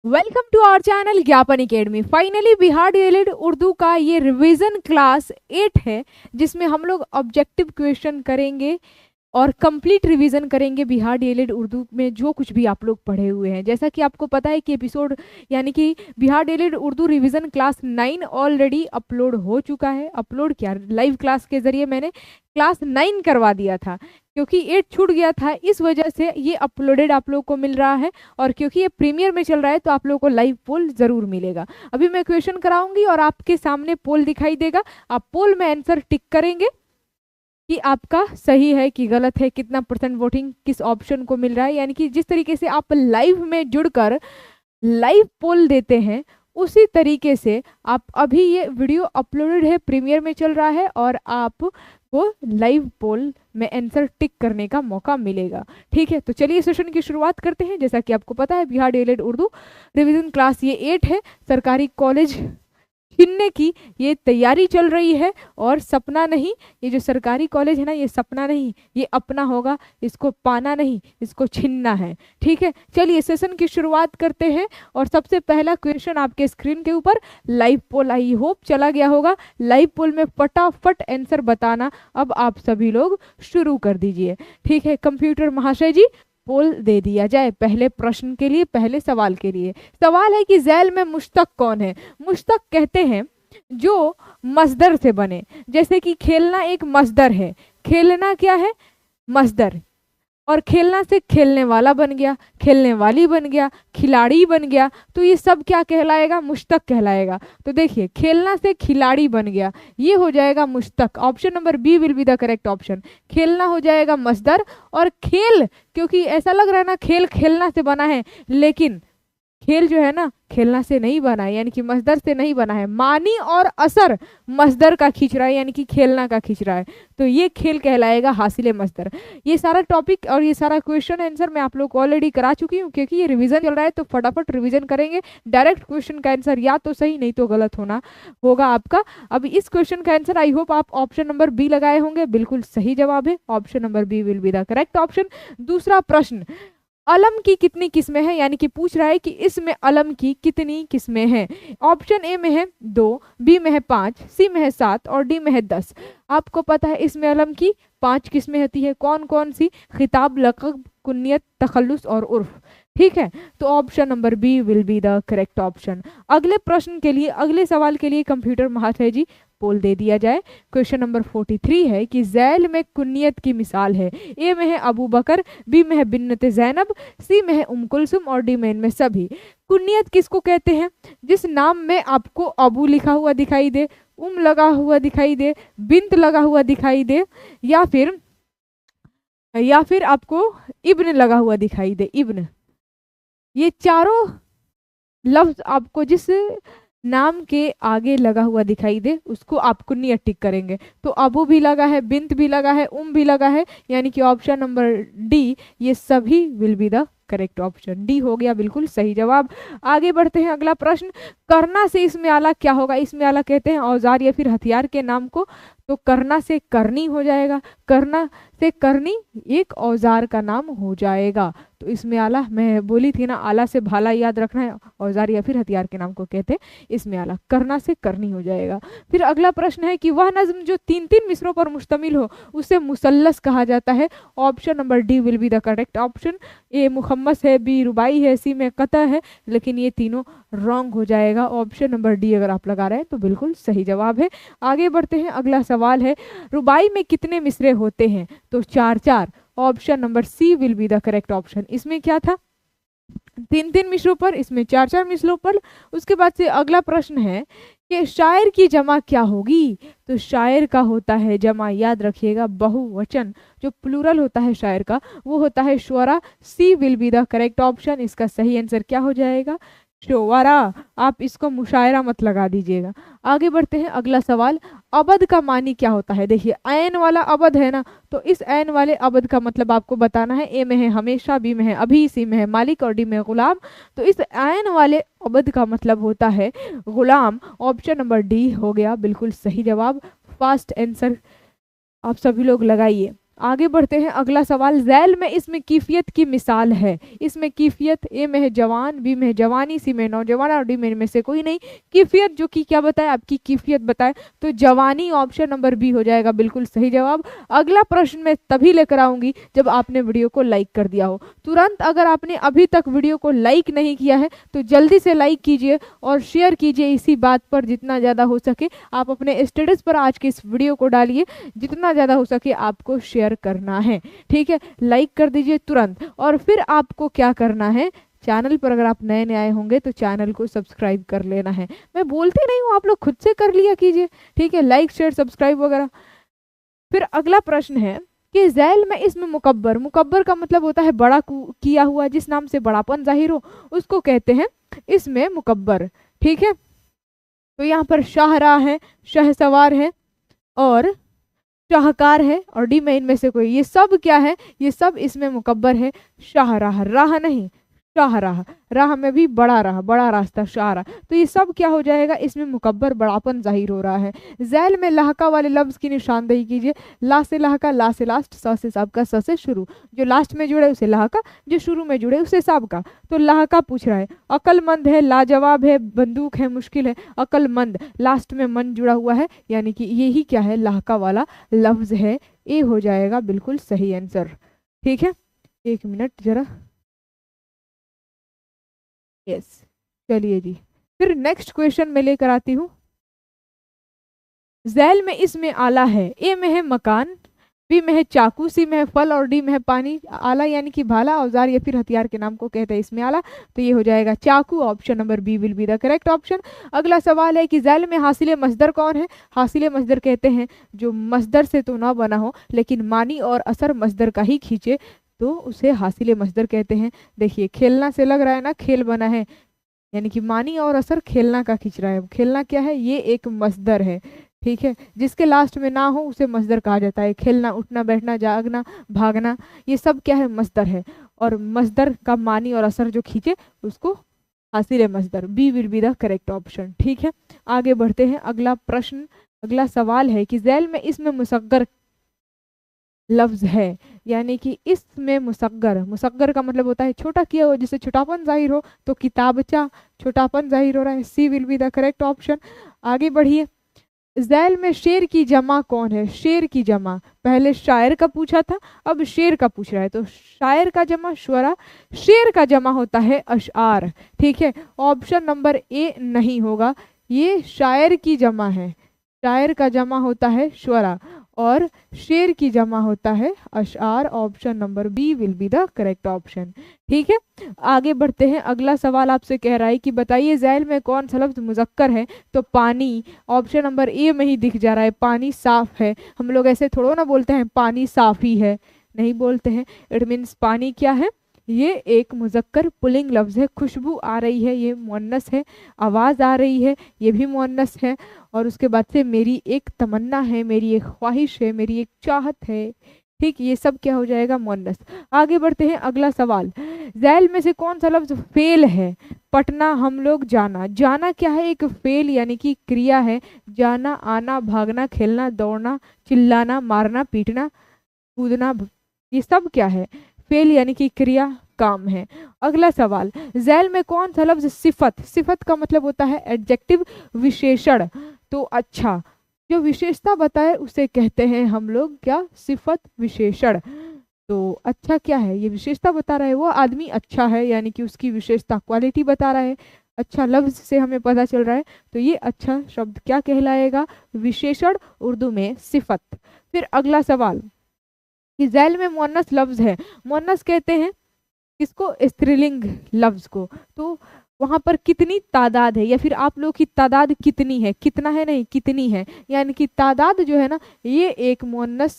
Welcome to our channel ज्ञापन academy. Finally Bihar DElEd Urdu का ये रिवीजन क्लास 8 है, जिसमें हम लोग ऑब्जेक्टिव क्वेश्चन करेंगे और कंप्लीट रिवीजन करेंगे बिहार डीएलएड उर्दू में जो कुछ भी आप लोग पढ़े हुए हैं। जैसा कि आपको पता है कि एपिसोड यानी कि Bihar DElEd Urdu revision class 9 already upload हो चुका है। अपलोड क्या, लाइव क्लास के जरिए मैंने क्लास 9 करवा दिया था, क्योंकि 8 छूट गया था, इस वजह से ये अपलोडेड आप लोग को मिल रहा है। और क्योंकि ये प्रीमियर में चल रहा है तो आप लोगों को लाइव पोल जरूर मिलेगा। अभी मैं क्वेश्चन कराऊंगी और आपके सामने पोल दिखाई देगा। आप पोल में आंसर टिक करेंगे कि आपका सही है कि गलत है, कितना परसेंट वोटिंग किस ऑप्शन को मिल रहा है। यानी कि जिस तरीके से आप लाइव में जुड़कर लाइव पोल देते हैं, उसी तरीके से आप अभी ये वीडियो अपलोडेड है, प्रीमियर में चल रहा है और आपको लाइव पोल में आंसर टिक करने का मौका मिलेगा। ठीक है, तो चलिए सेशन की शुरुआत करते हैं। जैसा कि आपको पता है Bihar DElEd Urdu revision class ये 8 है। सरकारी कॉलेज छीनने की ये तैयारी चल रही है और सपना नहीं, ये जो सरकारी कॉलेज है ना, ये सपना नहीं, ये अपना होगा। इसको पाना नहीं, इसको छीनना है। ठीक है, चलिए सेशन की शुरुआत करते हैं। और सबसे पहला क्वेश्चन आपके स्क्रीन के ऊपर लाइव पोल, आई होप चला गया होगा। लाइव पोल में फटाफट आंसर बताना अब आप सभी लोग शुरू कर दीजिए। ठीक है, कंप्यूटर महाशय जी पोल दे दिया जाए पहले प्रश्न के लिए, पहले सवाल के लिए। सवाल है कि झैल में मुश्तक कौन है? मुश्तक कहते हैं जो मस्दर से बने। जैसे कि खेलना एक मस्दर है, खेलना क्या है? मस्दर। और खेलना से खेलने वाला बन गया, खेलने वाली बन गया, खिलाड़ी बन गया, तो ये सब क्या कहलाएगा? मुश्तक कहलाएगा। तो देखिए, खेलना से खिलाड़ी बन गया, ये हो जाएगा मुश्तक। Option number B will be the correct option. खेलना हो जाएगा मस्दर, और खेल, क्योंकि ऐसा लग रहा है ना खेल खेलना से बना है, लेकिन खेल जो है ना खेलना से नहीं बना है, यानी कि मस्दर से नहीं बना है। मानी और असर मस्दर का खींच रहा है, यानी कि खेलना का खींच रहा है, तो ये खेल कहलाएगा हासिल मस्दर। ये सारा टॉपिक और ये सारा क्वेश्चन आंसर मैं आप लोग को ऑलरेडी करा चुकी हूँ, क्योंकि ये रिवीजन चल रहा है तो फटाफट रिवीजन करेंगे। डायरेक्ट क्वेश्चन का आंसर या तो सही नहीं तो गलत होगा आपका। अब इस क्वेश्चन का आंसर आई होप आप ऑप्शन नंबर बी लगाए होंगे, बिल्कुल सही जवाब है। Option number B will be the correct option. दूसरा प्रश्न, अलम की कितनी किस्में हैं? यानी कि पूछ रहा है कि इसमें अलम की कितनी किस्में हैं। ऑप्शन ए में है 2, बी में है 5, सी में है 7 और डी में है 10। आपको पता है इसमें अलम की 5 किस्में होती है। कौन कौन सी? खिताब, लक़ब, कुन्नियत, तखल्लुस और उर्फ। ठीक है, तो option number B will be the correct option. अगले प्रश्न के लिए, अगले सवाल के लिए कंप्यूटर महाशय जी पोल दे दिया जाए। क्वेश्चन नंबर 43 है कि झैल में कुन्नियत की मिसाल है। ए में है अबू बकर, बी में है बिन्नत ज़ैनब, सी में है उम कुलसुम और डी में इनमें सभी। कुन्नियत किसको कहते हैं? जिस नाम में आपको अबू लिखा हुआ दिखाई दे, उम लगा हुआ दिखाई दे, बिन्त लगा हुआ दिखाई दे, या फिर आपको इब्न लगा हुआ दिखाई दे। इब्न, ये चारों लफ्ज आपको जिस नाम के आगे लगा हुआ दिखाई दे उसको आप कुन्नियत टिक करेंगे। तो अबू भी लगा है, बिन्त भी लगा है, उम भी लगा है, यानी कि ऑप्शन नंबर डी, ये सभी will be the correct option. D हो गया बिल्कुल सही जवाब। आगे बढ़ते हैं, अगला प्रश्न, करना से इसमें आला क्या होगा? इसमें आला कहते हैं औजार या फिर हथियार के नाम को, तो करना से करनी हो जाएगा। करना से करनी एक औजार का नाम हो जाएगा। तो इसमें आला, मैं बोली थी ना आला से भाला याद रखना है, औजार या फिर हथियार के नाम को कहते हैं। इसमें आला करना से करनी हो जाएगा। फिर अगला प्रश्न है कि वह नज्म जो 3-3 मिसरों पर मुश्तमिल हो उसे मुसल्लस कहा जाता है। Option number D will be the correct option. A मुखम्मस है, बी रुबाई है, सी में कता है, लेकिन ये तीनों रॉन्ग हो जाएगा। ऑप्शन नंबर डी अगर आप लगा रहे हैं तो बिल्कुल सही जवाब है। आगे बढ़ते हैं, अगला सवाल है, रुबाई में कितने मिसरे होते हैं? तो 4-4। Option number C will be the correct option. इसमें क्या था? 3-3 मिसरों पर, इसमें 4-4 मिसरों पर। उसके बाद से अगला प्रश्न है कि शायर की जमा क्या होगी? तो शायर का होता है जमा, याद रखिएगा, बहुवचन। जो प्लूरल होता है शायर का वो होता है शुअरा। C will be the correct option. इसका सही आंसर क्या हो जाएगा? शुअरा। आप इसको मुशायरा मत लगा दीजिएगा। आगे बढ़ते हैं, अगला सवाल, अबद का मानी क्या होता है? देखिए, ऐन वाला अबद है ना, तो इस ऐन वाले अबद का मतलब आपको बताना है। ए में है हमेशा, बी में है अभी, सी में है मालिक और डी में है गुलाम। तो इस ऐन वाले अबद का मतलब होता है गुलाम। ऑप्शन नंबर डी हो गया बिल्कुल सही जवाब। फास्ट आंसर आप सभी लोग लगाइए। आगे बढ़ते हैं, अगला सवाल, ज़ैल में इसमें कीफियत की मिसाल है। इसमें कीफियत ए में है जवान, बी में है जवानी, सी में नौजवान और डी में से कोई नहीं। कीफियत जो कि क्या बताए, आपकी कीफियत बताए, तो जवानी ऑप्शन नंबर बी हो जाएगा बिल्कुल सही जवाब। अगला प्रश्न मैं तभी लेकर आऊंगी जब आपने वीडियो को लाइक कर दिया हो। तुरंत अगर आपने अभी तक वीडियो को लाइक नहीं किया है तो जल्दी से लाइक कीजिए और शेयर कीजिए इसी बात पर, जितना ज़्यादा हो सके आप अपने स्टेटस पर आज के इस वीडियो को डालिए, जितना ज़्यादा हो सके आपको शेयर करना है, ठीक है। लाइक कर दीजिए तुरंत। और फिर आपको क्या करना है, चैनल पर अगर आप नए नए आए होंगे तो चैनल को सब्सक्राइब कर लेना है। मैं बोलती नहीं हूँ, आप लोग खुद से कर लिया कीजिए, ठीक है, लाइक शेयर सब्सक्राइब वगैरह। फिर अगला प्रश्न है कि ज़ैल में इसमें मुकब्बर, मुकब्बर का मतलब होता है बड़ा किया हुआ, जिस नाम से बड़ापन जाहिर हो उसको कहते हैं इसमें मुकब्बर, ठीक है। तो यहाँ पर शाहराह है, शहसवार है और शाहकार है और डी में इनमें से कोई, ये सब क्या है, ये सब इसमें मुकब्बर है। शाहराह, राह नहीं शाहराह, राह में भी बड़ा राह, बड़ा रास्ता शाहराह, तो ये सब क्या हो जाएगा, इसमें मुकब्बर बड़ापन जाहिर हो रहा है। ज़ैल में लहका वाले लफ्ज़ की निशानदेही कीजिए। ला से लहका, ला से लास्ट, स से सबका, स से शुरू, जो लास्ट में जुड़े उसे लहका, जो शुरू में जुड़े उसे सबका। तो लहका पूछ रहा है, अक्लमंद है, लाजवाब है, बंदूक है, मुश्किल है। अक्लमंद, लास्ट में मन जुड़ा हुआ है, यानी कि यही क्या है, लहका वाला लफ्ज़ है। ए हो जाएगा बिल्कुल सही आंसर, ठीक है। एक मिनट जरा, यस, चलिए जी, फिर नेक्स्ट क्वेश्चन मैं लेकर आती हूँ। ज़ैल में इसमें आला है, ए में है मकान, बी में है चाकू, सी में है फल और डी में है पानी। आला यानी कि भाला, औजार या फिर हथियार के नाम को कहते हैं इसमें आला, तो ये हो जाएगा चाकू, option number B will be the correct option. अगला सवाल है कि ज़ैल में हासिल मस्दर कौन है। हासिल मस्दर कहते हैं जो मस्दर से तो ना बना हो लेकिन मानी और असर मस्दर का ही खींचे, तो उसे हासिल मस्दर कहते हैं। देखिए खेलना से लग रहा है ना, खेल बना है, यानी कि मानी और असर खेलना का खींच रहा है। खेलना क्या है, ये एक मस्दर है, ठीक है, जिसके लास्ट में ना हो उसे मस्दर कहा जाता है। खेलना, उठना, बैठना, जागना, भागना, ये सब क्या है, मस्दर है। और मस्दर का मानी और असर जो खींचे उसको हासिल मस्दर, B will be the correct option, ठीक है। आगे बढ़ते हैं, अगला प्रश्न, अगला सवाल है कि ज़ैल में इसमें मुसग्गर लफ्ज है, यानी कि इसमें मुसग्गर, मुसग्गर का मतलब होता है छोटा किया हो, जिससे छोटापन जाहिर हो, तो किताबचा, छोटापन जाहिर हो रहा है, C will be the correct option. आगे बढ़िए, ज़ैल में शेर की जमा कौन है। शेर की जमा, पहले शायर का पूछा था, अब शेर का पूछ रहा है, तो शायर का जमा शुअरा, शेर का जमा होता है अशआर, ठीक है। ऑप्शन नंबर ए नहीं होगा, ये शायर की जमा है, शायर का जमा होता है शुअरा और शेर की जमा होता है अशआर, option number B will be the correct option, ठीक है। आगे बढ़ते हैं, अगला सवाल आपसे कह रहा है कि बताइए ज़ैल में कौन सा लफ्ज़ मुज़क्कर है। तो पानी, ऑप्शन नंबर ए में ही दिख जा रहा है, पानी साफ है। हम लोग ऐसे थोड़ा ना बोलते हैं पानी साफ ही है, नहीं बोलते हैं। इट मीन्स पानी क्या है, ये एक मुज़क्कर पुल्लिंग लफ्ज़ है। खुशबू आ रही है, ये मुअन्नस है। आवाज़ आ रही है, ये भी मुअन्नस है। और उसके बाद से मेरी एक तमन्ना है, मेरी एक ख्वाहिश है, मेरी एक चाहत है, ठीक, ये सब क्या हो जाएगा, मुअन्नस। आगे बढ़ते हैं, अगला सवाल, ज़ैल में से कौन सा लफ्ज़ फेल है। पटना, हम लोग, जाना। जाना क्या है, एक फेल यानी कि क्रिया है। जाना, आना, भागना, खेलना, दौड़ना, चिल्लाना, मारना, पीटना, कूदना, ये सब क्या है, फेल यानी कि क्रिया, काम है। अगला सवाल, ज़ैल में कौन सा लफ्ज़ सिफत। सिफत का मतलब होता है एडजेक्टिव, विशेषण। तो अच्छा, जो विशेषता बताए उसे कहते हैं हम लोग क्या, सिफत, विशेषण। तो अच्छा क्या है, ये विशेषता बता रहा है, वो आदमी अच्छा है, यानी कि उसकी विशेषता, क्वालिटी बता रहा है। अच्छा लफ्ज़ से हमें पता चल रहा है, तो ये अच्छा शब्द क्या कहलाएगा, विशेषण, उर्दू में सिफत। फिर अगला सवाल कि ज़ैल में मुअन्नस लफ्ज़ है। मुअन्नस कहते हैं किसको, स्त्रीलिंग लफ्ज़ को। तो वहाँ पर कितनी तादाद है, या फिर आप लोग की तादाद कितनी है, कितना है नहीं, कितनी है, यानी कि तादाद जो है ना, ये एक मुअन्नस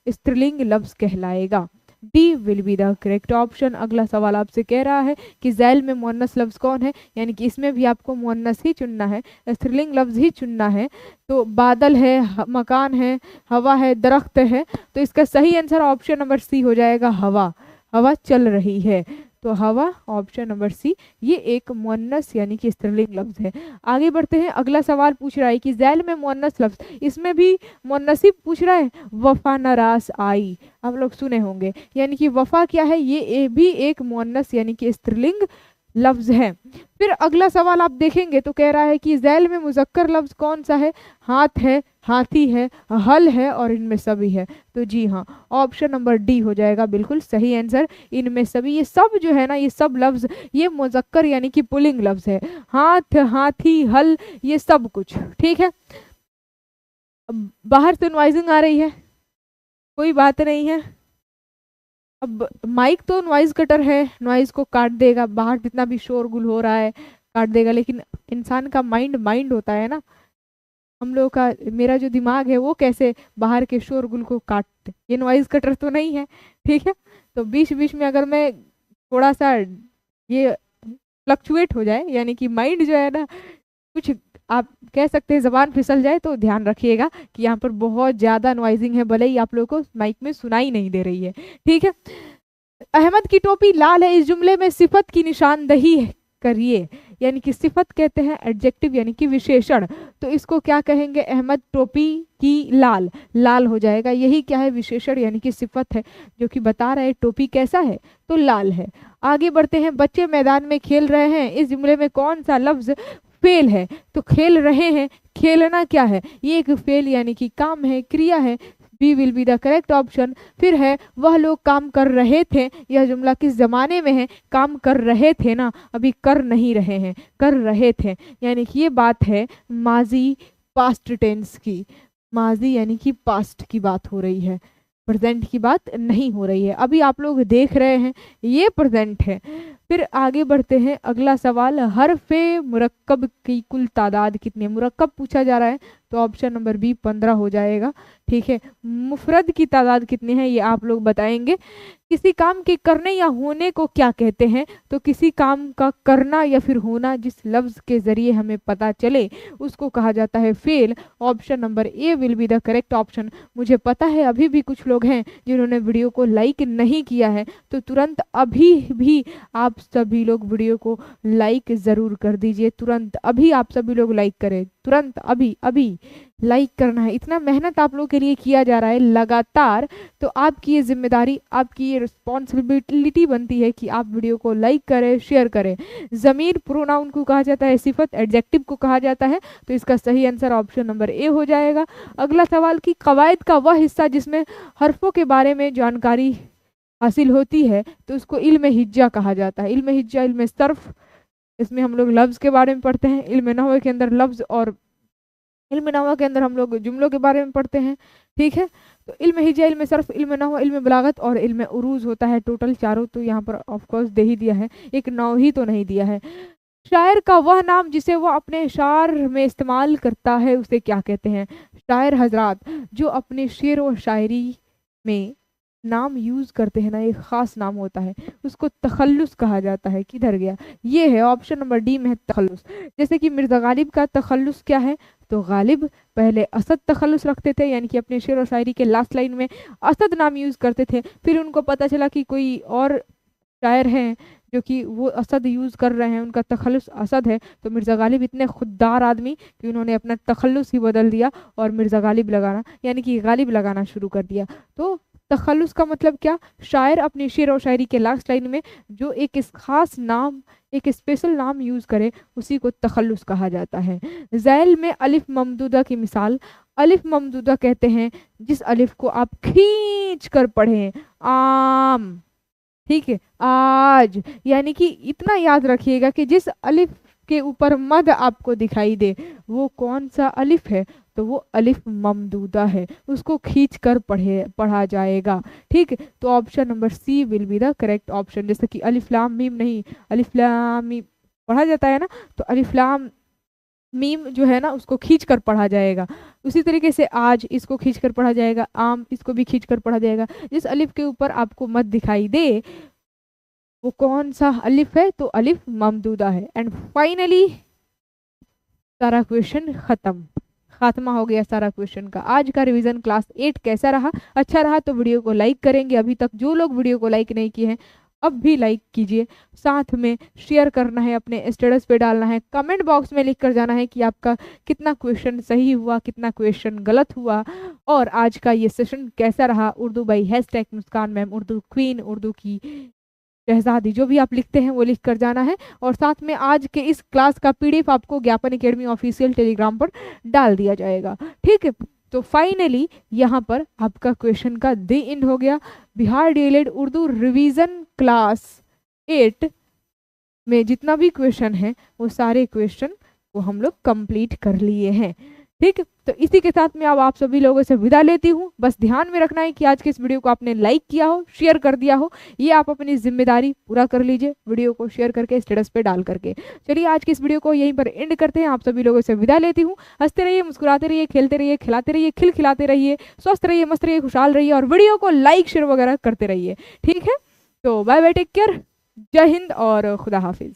स्त्रीलिंग लफ्ज़ कहलाएगा। D will be the correct option. अगला सवाल आपसे कह रहा है कि ज़ैल में मुअन्नस लफ्ज़ कौन है, यानी कि इसमें भी आपको मुअन्नस ही चुनना है, स्त्रीलिंग लफ्ज़ ही चुनना है। तो बादल है, मकान है, हवा है, दरख्त है, तो इसका सही आंसर ऑप्शन नंबर सी हो जाएगा, हवा। हवा चल रही है। तो हवा ऑप्शन नंबर सी ये एक मुअन्नस यानी कि स्त्रीलिंग लफ्ज है। आगे बढ़ते हैं, अगला सवाल पूछ रहा है कि ज़ैल में मुअन्नस लफ्ज, इसमें भी मुअन्नस ही पूछ रहा है। वफा नरास आई, आप लोग सुने होंगे, यानी कि वफा क्या है, ये भी एक मुअन्नस यानी कि स्त्रीलिंग लफ्ज है। फिर अगला सवाल आप देखेंगे तो कह रहा है कि ज़ैल में मुज़क्कर लफ्ज कौन सा है, हाथ है, हाथी है, हल है और इनमें सभी है। तो जी हाँ, ऑप्शन नंबर डी हो जाएगा बिल्कुल सही आंसर, इनमें सभी। ये सब जो है ना, ये सब लफ्ज ये मुज़क्कर यानी कि पुलिंग लफ्ज है, हाथ, हाथी, हल, ये सब कुछ। ठीक है, अब बाहर से नॉइजिंग आ रही है, कोई बात नहीं है। अब माइक तो नॉइज कटर है, नॉइज को काट देगा, बाहर जितना भी शोरगुल हो रहा है काट देगा, लेकिन इंसान का माइंड माइंड होता है ना, हम लोग का, मेरा जो दिमाग है वो कैसे बाहर के शोरगुल को काट, ये नॉइज कटर तो नहीं है। ठीक है, तो बीच बीच में अगर मैं थोड़ा सा ये फ्लक्चुएट हो जाए, यानी कि माइंड जो है ना कुछ आप कह सकते हैं जबान फिसल जाए, तो ध्यान रखिएगा कि यहाँ पर बहुत ज़्यादा नॉइजिंग है, भले ही आप लोगों को माइक में सुनाई नहीं दे रही है। ठीक है, अहमद की टोपी लाल है, इस जुमले में सिफत की निशानदही करिए, यानी कि सिफत कहते हैं एडजेक्टिव यानी कि विशेषण, तो इसको क्या कहेंगे, अहमद टोपी की लाल, लाल हो जाएगा। यही क्या है, विशेषण यानी कि सिफत है जो कि बता रहा है टोपी कैसा है, तो लाल है। आगे बढ़ते हैं, बच्चे मैदान में खेल रहे हैं, इस जुमले में कौन सा लफ्ज फेल है, तो खेल रहे हैं, खेलना क्या है, ये एक फेल यानी कि काम है, क्रिया है, B will be the correct option. फिर है वह लोग काम कर रहे थे, यह जुमला किस जमाने में है, काम कर रहे थे ना, अभी कर नहीं रहे हैं, कर रहे थे, यानी कि ये बात है माजी पास्ट टेंस की, माजी यानी कि पास्ट की बात हो रही है, प्रेजेंट की बात नहीं हो रही है। अभी आप लोग देख रहे हैं ये प्रेजेंट है। फिर आगे बढ़ते हैं, अगला सवाल, हरफे मुरक्कब की कुल तादाद कितनी है, मुरक्कब पूछा जा रहा है, तो ऑप्शन नंबर बी 15 हो जाएगा। ठीक है, मुफरद की तादाद कितनी है ये आप लोग बताएंगे। किसी काम के करने या होने को क्या कहते हैं, तो किसी काम का करना या फिर होना जिस लफ्ज के जरिए हमें पता चले उसको कहा जाता है fail, option number A will be the correct option. मुझे पता है अभी भी कुछ लोग हैं जिन्होंने वीडियो को लाइक नहीं किया है, तो तुरंत अभी भी आप सभी लोग वीडियो को लाइक ज़रूर कर दीजिए, तुरंत अभी आप सभी लोग लाइक करें, तुरंत अभी अभी लाइक करना है। इतना मेहनत आप लोगों के लिए किया जा रहा है लगातार, तो आपकी ये जिम्मेदारी, आपकी ये रिस्पॉन्सिबिलिटी बनती है कि आप वीडियो को लाइक करें, शेयर करें। ज़मीर प्रोनाउन को कहा जाता है, सिफत एडजेक्टिव को कहा जाता है, तो इसका सही आंसर ऑप्शन नंबर ए हो जाएगा। अगला सवाल कि कवायद का वह हिस्सा जिसमें हरफों के बारे में जानकारी हासिल होती है, तो उसको इल्म हिज्जा कहा जाता है। इल्म हिज्जा, इल्म सर्फ, इसमें हम लोग लफ्ज़ के बारे में पढ़ते हैं, इल्म नहव के अंदर लफ्ज़ और इल्म नहव के अंदर हम लोग जुमलों के बारे में पढ़ते हैं। ठीक है, तो इल्म हिज्जा, इल्म सर्फ, इल्म नहव, इल्म बलागत और इल्म उरूज होता है, टोटल चारों तो यहाँ पर ऑफकोर्स दे ही दिया है, एक 9 ही तो नहीं दिया है। शायर का वह नाम जिसे वह अपने शार में इस्तेमाल करता है उसे क्या कहते हैं, शायर हजरात जो अपने शेर और शायरी में नाम यूज करते हैं ना, एक खास नाम होता है, उसको तखल्लुस कहा जाता है। किधर गया, ये है ऑप्शन नंबर डी में है तखल्लुस। जैसे कि मिर्ज़ा गालिब का तखल्लुस क्या है, तो गालिब पहले असद तखल्लुस रखते थे, यानी कि अपने शेर और शायरी के लास्ट लाइन में असद नाम यूज करते थे, फिर उनको पता चला कि कोई और शायर हैं जो कि वो असद यूज़ कर रहे हैं, उनका तखल्लुस असद है, तो मिर्ज़ा गालिब इतने खुददार आदमी कि उन्होंने अपना तखल्लुस ही बदल दिया और मिर्ज़ा गालिब लगाना यानी कि गालिब लगाना शुरू कर दिया। तो तखल्लुस का मतलब क्या, शायर अपनी शेर और शायरी के लास्ट लाइन में जो एक इस खास नाम, एक स्पेशल नाम यूज़ करे उसी को तखल्लुस कहा जाता है। ज़ैल में अलिफ ममदूदा की मिसाल, अलिफ ममदूदा कहते हैं जिस अलिफ को आप खींच कर पढ़ें, आम, ठीक है, आज, यानी कि इतना याद रखिएगा कि जिस अलिफ के ऊपर मद आपको दिखाई दे वो कौन सा अलिफ है, तो वो अलिफ ममदूदा है, उसको खींच कर पढ़ा जाएगा। ठीक, तो option number C will be the correct option. जैसे कि अलिफ लाम मीम नहीं, अलिफ लाम मीम पढ़ा जाता है ना, तो अलिफ लाम मीम जो है ना उसको खींच कर पढ़ा जाएगा। उसी तरीके से आज, इसको खींच कर पढ़ा जाएगा, आम, इसको भी खींच कर पढ़ा जाएगा। जिस अलिफ के ऊपर आपको मद दिखाई दे वो कौन सा अलिफ है, तो अलिफ ममदूदा है। एंड फाइनली सारा क्वेश्चन खत्म, खात्मा हो गया सारा क्वेश्चन का। आज का रिवीजन क्लास 8 कैसा रहा, अच्छा रहा तो वीडियो को लाइक करेंगे। अभी तक जो लोग वीडियो को लाइक नहीं किए हैं अब भी लाइक कीजिए, साथ में शेयर करना है, अपने स्टेटस पे डालना है, कमेंट बॉक्स में लिख कर जाना है कि आपका कितना क्वेश्चन सही हुआ, कितना क्वेश्चन गलत हुआ, और आज का ये सेशन कैसा रहा। Urdu by hashtag Muskan ma'am, Urdu queen, Urdu की शहजादी, जो भी आप लिखते हैं वो लिख कर जाना है। और साथ में आज के इस क्लास का पीडीएफ आपको ज्ञापन एकेडमी ऑफिशियल टेलीग्राम पर डाल दिया जाएगा, ठीक है। तो फाइनली यहाँ पर आपका क्वेश्चन का द एंड हो गया। Bihar DElEd Urdu revision class 8 में जितना भी क्वेश्चन है वो सारे क्वेश्चन को हम लोग कंप्लीट कर लिए हैं, ठीक। तो इसी के साथ में अब आप सभी लोगों से विदा लेती हूँ। बस ध्यान में रखना है कि आज के इस वीडियो को आपने लाइक किया हो, शेयर कर दिया हो, ये आप अपनी जिम्मेदारी पूरा कर लीजिए, वीडियो को शेयर करके स्टेटस पे डाल करके। चलिए आज की इस वीडियो को यहीं पर एंड करते हैं। आप सभी लोगों से विदा लेती हूँ। हंसते रहिए, मुस्कुराते रहिए, खेलते रहिए, खिलाते रहिए, खिलखिलाते रहिए, स्वस्थ रहिए, मस्त रहिए, खुशहाल रहिए, और वीडियो को लाइक शेयर वगैरह करते रहिए, ठीक है। तो बाय बाय, टेक केयर, जय हिंद और खुदा हाफिज।